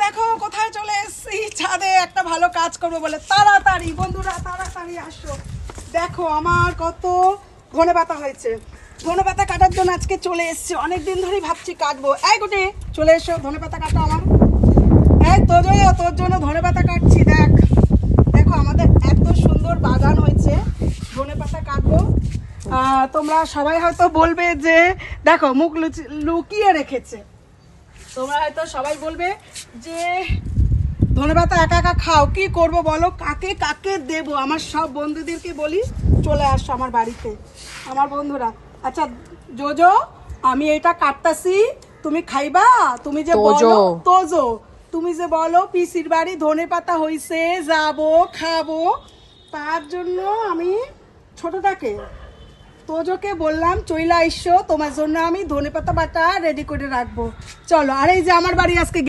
দেখো কোথায় চলে এসেছি, ছাদে একটা ভালো কাজ করবো বলে। তাড়াতাড়ি বন্ধুরা, তাড়াতাড়ি আসো। দেখো আমার কত ধনেপাতা হয়েছে। ধনেপাতা কাটার জন্য আজকে চলে এসেছি, অনেকদিন ধরেই ভাবছি কাটবো। এই গুটি চলে এসো, ধনেপাতা কাটো আমার। এই তোর জন্য ধনেপাতা কাটছি। দেখো আমাদের এত সুন্দর বাগান হয়েছে, ধনেপাতা কাটবো। তোমরা সবাই হয়তো বলবে যে দেখো মুখ লুকিয়ে রেখেছে। তোমরা হয়তো সবাই বলবে যে ধনেপাতা একা একা খাও, কি করব বলো, কাকে কাকে দেবো। আমার সব বন্ধুদেরকে বলি চলে আসো আমার বাড়িতে, আমার বন্ধুরা। আচ্ছা জোজো, আমি এটা কাটতাছি, তুমি খাইবা? তুমি যে বলো তোজো, তুমি যে বলো পিসির বাড়ি ধনেপাতা হইছে, যাবো খাবো, তার জন্য আমি ছোটটাকে তোজোকে বললাম চইলা আইসো, তোমার জন্য আমি ধনেপাতা বাটা রেডি করে রাখবো। চলো। আর এই যে আমার বাড়ি আজকে